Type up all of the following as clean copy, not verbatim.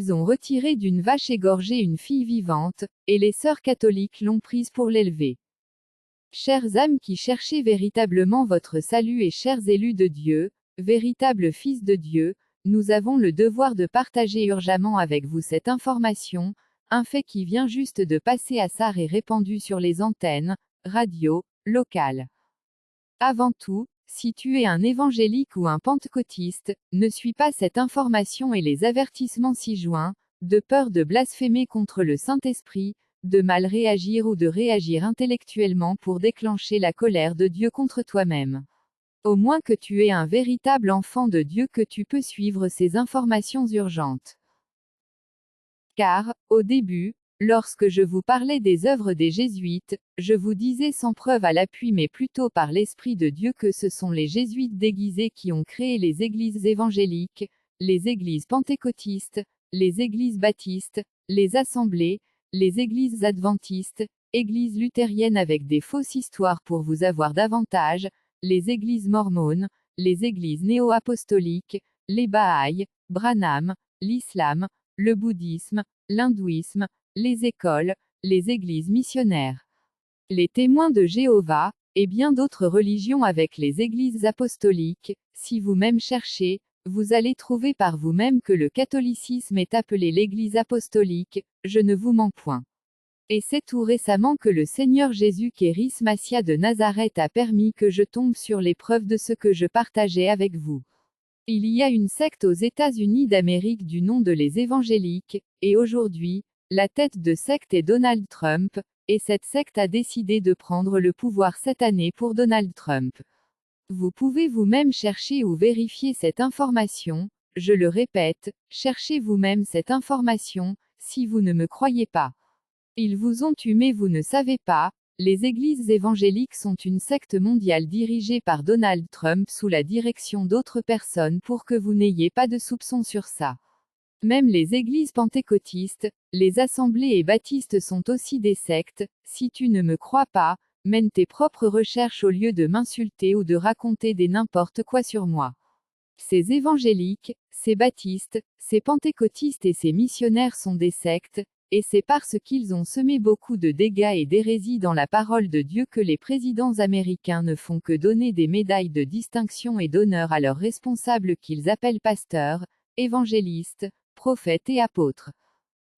Ils ont retiré d'une vache égorgée une fille vivante, et les sœurs catholiques l'ont prise pour l'élever. Chères âmes qui cherchez véritablement votre salut et chers élus de Dieu, véritables fils de Dieu, nous avons le devoir de partager urgemment avec vous cette information, un fait qui vient juste de passer à Sarre et répandu sur les antennes, radio, locales. Avant tout, si tu es un évangélique ou un pentecôtiste, ne suis pas cette information et les avertissements ci-joints, de peur de blasphémer contre le Saint-Esprit, de mal réagir ou de réagir intellectuellement pour déclencher la colère de Dieu contre toi-même. Au moins que tu es un véritable enfant de Dieu que tu peux suivre ces informations urgentes. Car, au début, lorsque je vous parlais des œuvres des jésuites, je vous disais sans preuve à l'appui mais plutôt par l'Esprit de Dieu que ce sont les jésuites déguisés qui ont créé les églises évangéliques, les églises pentecôtistes, les églises baptistes, les assemblées, les églises adventistes, églises luthériennes avec des fausses histoires pour vous avoir davantage, les églises mormones, les églises néo-apostoliques, les Bahaïs, Branham, l'islam, le bouddhisme, l'hindouisme, les écoles, les églises missionnaires, les témoins de Jéhovah, et bien d'autres religions avec les églises apostoliques. Si vous-même cherchez, vous allez trouver par vous-même que le catholicisme est appelé l'église apostolique, je ne vous mens point. Et c'est tout récemment que le Seigneur Jésus Kéris Massia de Nazareth a permis que je tombe sur les preuves de ce que je partageais avec vous. Il y a une secte aux États-Unis d'Amérique du nom de les évangéliques, et aujourd'hui, la tête de secte est Donald Trump, et cette secte a décidé de prendre le pouvoir cette année pour Donald Trump. Vous pouvez vous-même chercher ou vérifier cette information, je le répète, cherchez vous-même cette information, si vous ne me croyez pas. Ils vous ont tué mais vous ne savez pas, les églises évangéliques sont une secte mondiale dirigée par Donald Trump sous la direction d'autres personnes pour que vous n'ayez pas de soupçons sur ça. Même les églises pentecôtistes, les assemblées et baptistes sont aussi des sectes. Si tu ne me crois pas, mène tes propres recherches au lieu de m'insulter ou de raconter des n'importe quoi sur moi. Ces évangéliques, ces baptistes, ces pentecôtistes et ces missionnaires sont des sectes, et c'est parce qu'ils ont semé beaucoup de dégâts et d'hérésies dans la parole de Dieu que les présidents américains ne font que donner des médailles de distinction et d'honneur à leurs responsables qu'ils appellent pasteurs, évangélistes, prophètes et apôtres.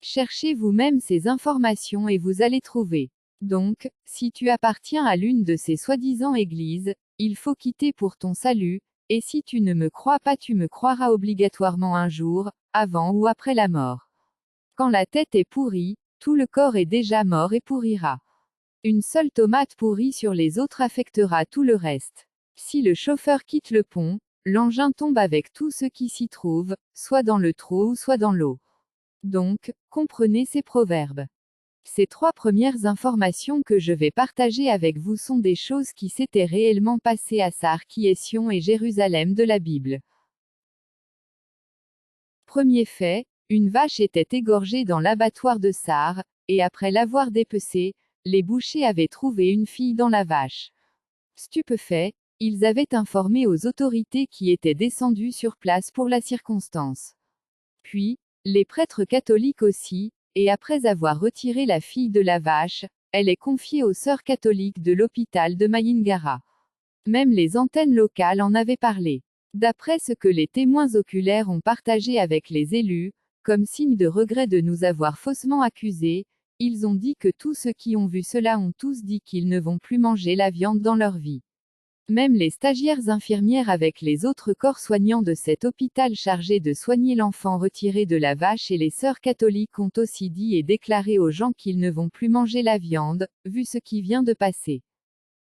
Cherchez vous-même ces informations et vous allez trouver. Donc, si tu appartiens à l'une de ces soi-disant églises, il faut quitter pour ton salut, et si tu ne me crois pas tu me croiras obligatoirement un jour, avant ou après la mort. Quand la tête est pourrie, tout le corps est déjà mort et pourrira. Une seule tomate pourrie sur les autres affectera tout le reste. Si le chauffeur quitte le pont, l'engin tombe avec tout ce qui s'y trouve, soit dans le trou ou soit dans l'eau. Donc, comprenez ces proverbes. Ces 3 premières informations que je vais partager avec vous sont des choses qui s'étaient réellement passées à Sarre qui est Sion et Jérusalem de la Bible. Premier fait, une vache était égorgée dans l'abattoir de Sarre, et après l'avoir dépecée, les bouchers avaient trouvé une fille dans la vache. Stupéfaits, ils avaient informé aux autorités qui étaient descendues sur place pour la circonstance. Puis, les prêtres catholiques aussi, et après avoir retiré la fille de la vache, elle est confiée aux sœurs catholiques de l'hôpital de Mayingara. Même les antennes locales en avaient parlé. D'après ce que les témoins oculaires ont partagé avec les élus, comme signe de regret de nous avoir faussement accusés, ils ont dit que tous ceux qui ont vu cela ont tous dit qu'ils ne vont plus manger la viande dans leur vie. Même les stagiaires infirmières avec les autres corps soignants de cet hôpital chargé de soigner l'enfant retiré de la vache et les sœurs catholiques ont aussi dit et déclaré aux gens qu'ils ne vont plus manger la viande, vu ce qui vient de passer.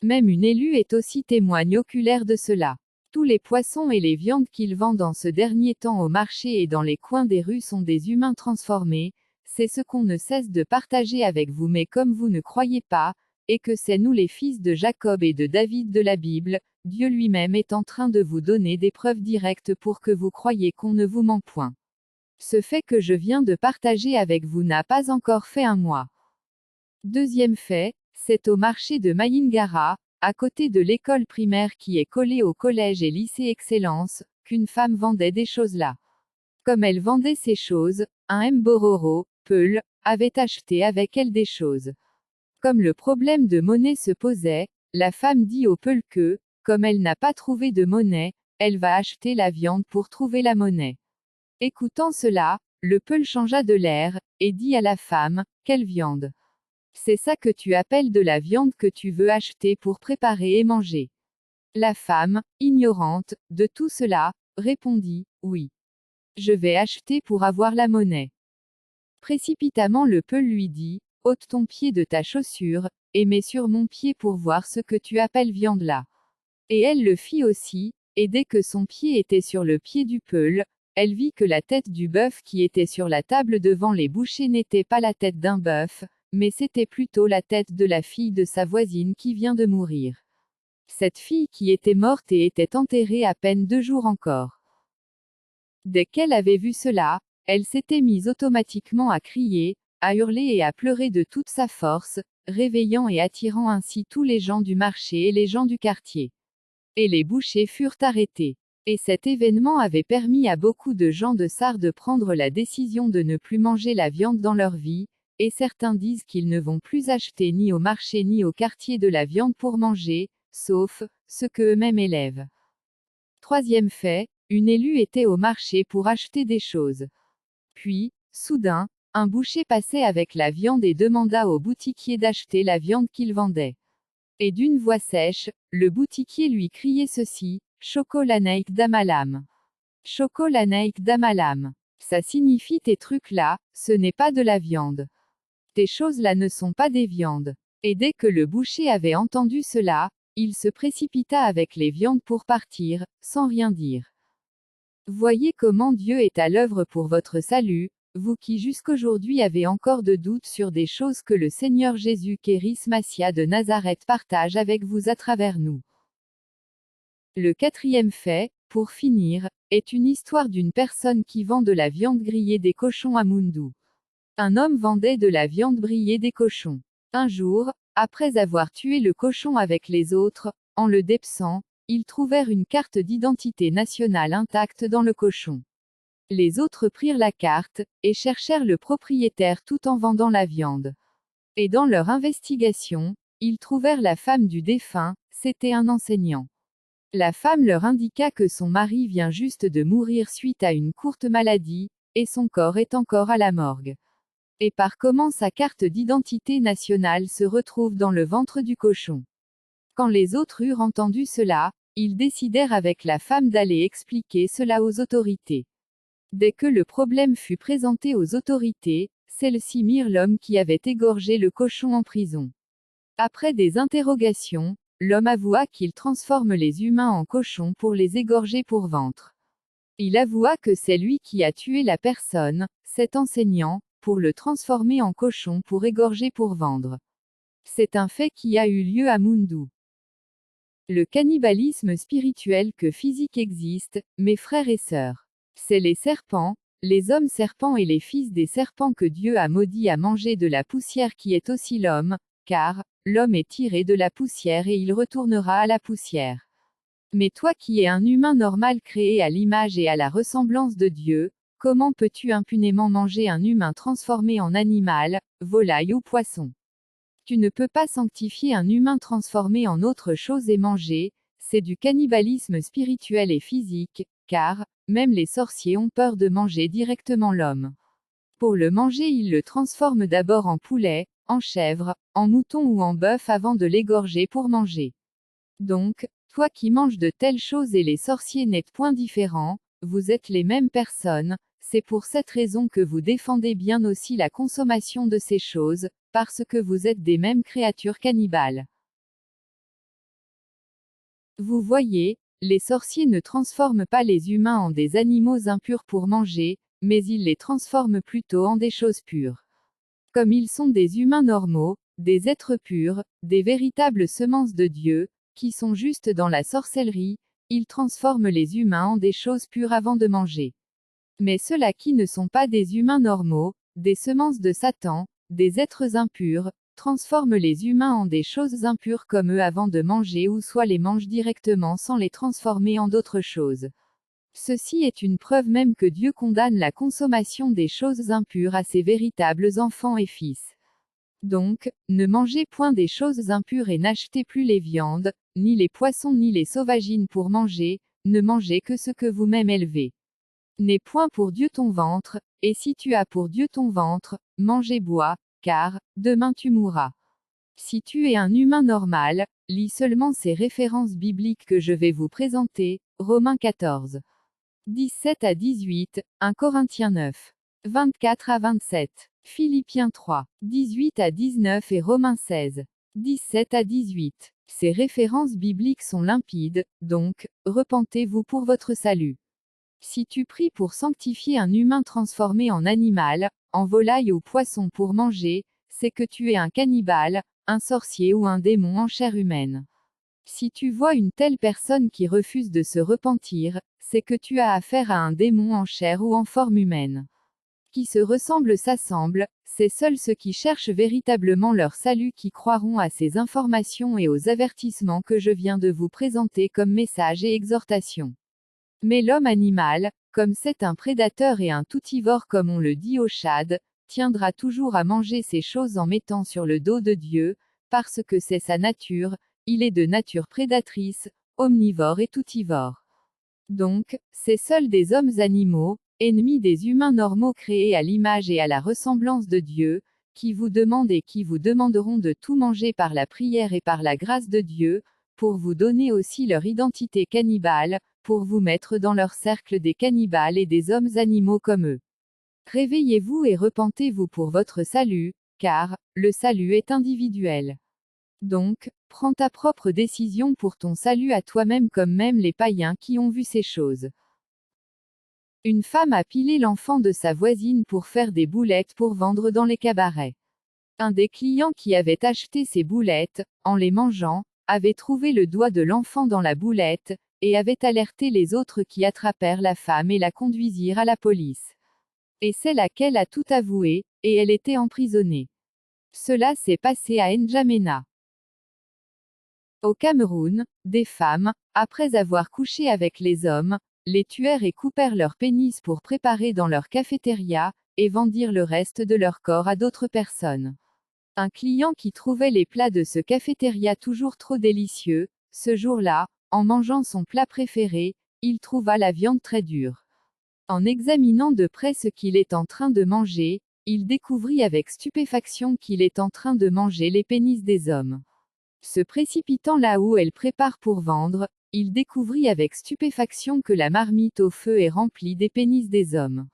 Même une élue est aussi témoigne oculaire de cela. Tous les poissons et les viandes qu'ils vendent en ce dernier temps au marché et dans les coins des rues sont des humains transformés, c'est ce qu'on ne cesse de partager avec vous mais comme vous ne croyez pas, et que c'est nous les fils de Jacob et de David de la Bible, Dieu lui-même est en train de vous donner des preuves directes pour que vous croyiez qu'on ne vous ment point. Ce fait que je viens de partager avec vous n'a pas encore fait un mois. Deuxième fait, c'est au marché de Mayingara, à côté de l'école primaire qui est collée au collège et lycée Excellence, qu'une femme vendait des choses là. Comme elle vendait ces choses, un Mbororo, Peul, avait acheté avec elle des choses. Comme le problème de monnaie se posait, la femme dit au Peul que, comme elle n'a pas trouvé de monnaie, elle va acheter la viande pour trouver la monnaie. Écoutant cela, le Peul changea de l'air, et dit à la femme, quelle viande? C'est ça que tu appelles de la viande que tu veux acheter pour préparer et manger. La femme, ignorante de tout cela, répondit, oui. Je vais acheter pour avoir la monnaie. Précipitamment le Peul lui dit, ôte ton pied de ta chaussure, et mets sur mon pied pour voir ce que tu appelles viande là. Et elle le fit aussi, et dès que son pied était sur le pied du Peul, elle vit que la tête du bœuf qui était sur la table devant les bouchers n'était pas la tête d'un bœuf, mais c'était plutôt la tête de la fille de sa voisine qui vient de mourir. Cette fille qui était morte et était enterrée à peine 2 jours encore. Dès qu'elle avait vu cela, elle s'était mise automatiquement à crier, à hurler et à pleurer de toute sa force, réveillant et attirant ainsi tous les gens du marché et les gens du quartier. Et les bouchers furent arrêtés. Et cet événement avait permis à beaucoup de gens de Sardes de prendre la décision de ne plus manger la viande dans leur vie, et certains disent qu'ils ne vont plus acheter ni au marché ni au quartier de la viande pour manger, sauf ce que eux-mêmes élèvent. Troisième fait, une élue était au marché pour acheter des choses. Puis, soudain, un boucher passait avec la viande et demanda au boutiquier d'acheter la viande qu'il vendait. Et d'une voix sèche, le boutiquier lui criait ceci, Chocolaneik d'Amalam. Chocolaneik d'Amalam. Ça signifie tes trucs là, ce n'est pas de la viande. Tes choses là ne sont pas des viandes. Et dès que le boucher avait entendu cela, il se précipita avec les viandes pour partir, sans rien dire. Voyez comment Dieu est à l'œuvre pour votre salut, vous qui jusqu'aujourd'hui avez encore de doutes sur des choses que le Seigneur Jésus Kéris Massia de Nazareth partage avec vous à travers nous. Le quatrième fait, pour finir, est une histoire d'une personne qui vend de la viande grillée des cochons à Moundou. Un homme vendait de la viande grillée des cochons. Un jour, après avoir tué le cochon avec les autres, en le dépeçant, ils trouvèrent une carte d'identité nationale intacte dans le cochon. Les autres prirent la carte, et cherchèrent le propriétaire tout en vendant la viande. Et dans leur investigation, ils trouvèrent la femme du défunt, c'était un enseignant. La femme leur indiqua que son mari vient juste de mourir suite à une courte maladie, et son corps est encore à la morgue. Et par comment sa carte d'identité nationale se retrouve dans le ventre du cochon. Quand les autres eurent entendu cela, ils décidèrent avec la femme d'aller expliquer cela aux autorités. Dès que le problème fut présenté aux autorités, celles-ci mirent l'homme qui avait égorgé le cochon en prison. Après des interrogations, l'homme avoua qu'il transforme les humains en cochons pour les égorger pour ventre. Il avoua que c'est lui qui a tué la personne, cet enseignant, pour le transformer en cochon pour égorger pour vendre. C'est un fait qui a eu lieu à Moundou. Le cannibalisme spirituel que physique existe, mes frères et sœurs. C'est les serpents, les hommes serpents et les fils des serpents que Dieu a maudits à manger de la poussière qui est aussi l'homme, car l'homme est tiré de la poussière et il retournera à la poussière. Mais toi qui es un humain normal créé à l'image et à la ressemblance de Dieu, comment peux-tu impunément manger un humain transformé en animal, volaille ou poisson? Tu ne peux pas sanctifier un humain transformé en autre chose et manger, c'est du cannibalisme spirituel et physique, car, même les sorciers ont peur de manger directement l'homme. Pour le manger ils le transforment d'abord en poulet, en chèvre, en mouton ou en bœuf avant de l'égorger pour manger. Donc, toi qui manges de telles choses et les sorciers n'êtes point différents, vous êtes les mêmes personnes, c'est pour cette raison que vous défendez bien aussi la consommation de ces choses, parce que vous êtes des mêmes créatures cannibales. Vous voyez, les sorciers ne transforment pas les humains en des animaux impurs pour manger, mais ils les transforment plutôt en des choses pures. Comme ils sont des humains normaux, des êtres purs, des véritables semences de Dieu, qui sont juste dans la sorcellerie, ils transforment les humains en des choses pures avant de manger. Mais ceux-là qui ne sont pas des humains normaux, des semences de Satan, des êtres impurs, transforment les humains en des choses impures comme eux avant de manger ou soit les mangent directement sans les transformer en d'autres choses. Ceci est une preuve même que Dieu condamne la consommation des choses impures à ses véritables enfants et fils. Donc, ne mangez point des choses impures et n'achetez plus les viandes, ni les poissons ni les sauvagines pour manger, ne mangez que ce que vous-même élevez. N'aie point pour Dieu ton ventre, et si tu as pour Dieu ton ventre, mange et bois, car, demain tu mourras. Si tu es un humain normal, lis seulement ces références bibliques que je vais vous présenter, Romains 14. 17 à 18, 1 Corinthiens 9. 24 à 27. Philippiens 3. 18 à 19 et Romains 16. 17 à 18. Ces références bibliques sont limpides, donc, repentez-vous pour votre salut. Si tu pries pour sanctifier un humain transformé en animal, en volaille ou poisson pour manger, c'est que tu es un cannibale, un sorcier ou un démon en chair humaine. Si tu vois une telle personne qui refuse de se repentir, c'est que tu as affaire à un démon en chair ou en forme humaine. Qui se ressemble s'assemble, c'est seuls ceux qui cherchent véritablement leur salut qui croiront à ces informations et aux avertissements que je viens de vous présenter comme message et exhortation. Mais l'homme animal, comme c'est un prédateur et un toutivore comme on le dit au Tchad, tiendra toujours à manger ces choses en mettant sur le dos de Dieu, parce que c'est sa nature, il est de nature prédatrice, omnivore et toutivore. Donc, c'est seuls des hommes animaux, ennemis des humains normaux créés à l'image et à la ressemblance de Dieu, qui vous demandent et qui vous demanderont de tout manger par la prière et par la grâce de Dieu, pour vous donner aussi leur identité cannibale, pour vous mettre dans leur cercle des cannibales et des hommes animaux comme eux. Réveillez-vous et repentez-vous pour votre salut, car, le salut est individuel. Donc, prends ta propre décision pour ton salut à toi-même comme même les païens qui ont vu ces choses. Une femme a pilé l'enfant de sa voisine pour faire des boulettes pour vendre dans les cabarets. Un des clients qui avait acheté ces boulettes, en les mangeant, avait trouvé le doigt de l'enfant dans la boulette, et avait alerté les autres qui attrapèrent la femme et la conduisirent à la police. Et c'est laquelle a tout avoué, et elle était emprisonnée. Cela s'est passé à N'Djamena. Au Cameroun, des femmes, après avoir couché avec les hommes, les tuèrent et coupèrent leur pénis pour préparer dans leur cafétéria, et vendirent le reste de leur corps à d'autres personnes. Un client qui trouvait les plats de ce cafétéria toujours trop délicieux, ce jour-là, en mangeant son plat préféré, il trouva la viande très dure. En examinant de près ce qu'il est en train de manger, il découvrit avec stupéfaction qu'il est en train de manger les pénis des hommes. Se précipitant là où elle prépare pour vendre, il découvrit avec stupéfaction que la marmite au feu est remplie des pénis des hommes.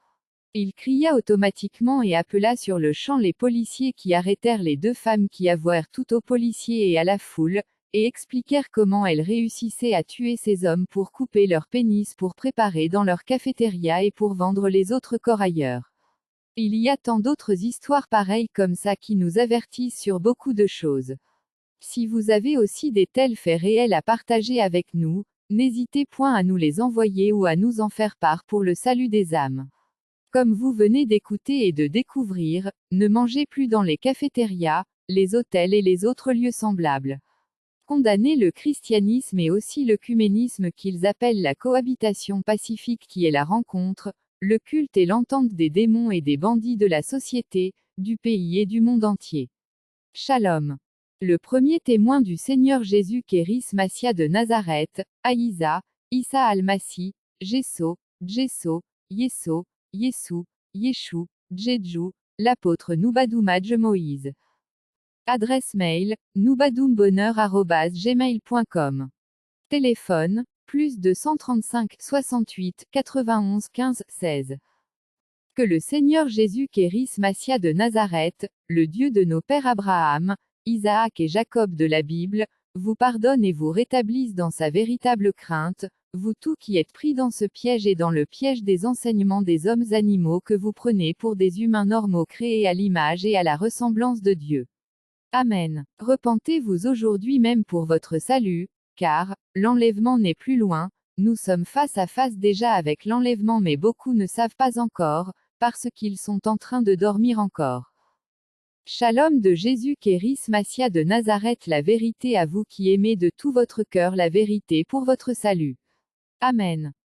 Il cria automatiquement et appela sur le champ les policiers qui arrêtèrent les deux femmes qui avouèrent tout aux policiers et à la foule, et expliquèrent comment elles réussissaient à tuer ces hommes pour couper leur pénis pour préparer dans leur cafétéria et pour vendre les autres corps ailleurs. Il y a tant d'autres histoires pareilles comme ça qui nous avertissent sur beaucoup de choses. Si vous avez aussi des tels faits réels à partager avec nous, n'hésitez point à nous les envoyer ou à nous en faire part pour le salut des âmes. Comme vous venez d'écouter et de découvrir, ne mangez plus dans les cafétérias, les hôtels et les autres lieux semblables. Condamnez le christianisme et aussi l'œcuménisme qu'ils appellent la cohabitation pacifique qui est la rencontre, le culte et l'entente des démons et des bandits de la société, du pays et du monde entier. Shalom. Le premier témoin du Seigneur Jésus Kéris Massia de Nazareth, Aïsa, Issa al-Masih, Jesso, Yesso, Yessou, Yeshou, Djedjou, l'apôtre Noubadoumadj Moïse. Adresse mail, noubadoumbonheur@gmail.com. Téléphone, plus 235 68 91 15 16. Que le Seigneur Jésus Kéris Massia de Nazareth, le Dieu de nos pères Abraham, Isaac et Jacob de la Bible, vous pardonne et vous rétablisse dans sa véritable crainte, vous tous qui êtes pris dans ce piège et dans le piège des enseignements des hommes animaux que vous prenez pour des humains normaux créés à l'image et à la ressemblance de Dieu. Amen. Repentez-vous aujourd'hui même pour votre salut, car, l'enlèvement n'est plus loin, nous sommes face à face déjà avec l'enlèvement mais beaucoup ne savent pas encore, parce qu'ils sont en train de dormir encore. Shalom de Jésus Kéris Massia de Nazareth, la vérité à vous qui aimez de tout votre cœur la vérité pour votre salut. Amen.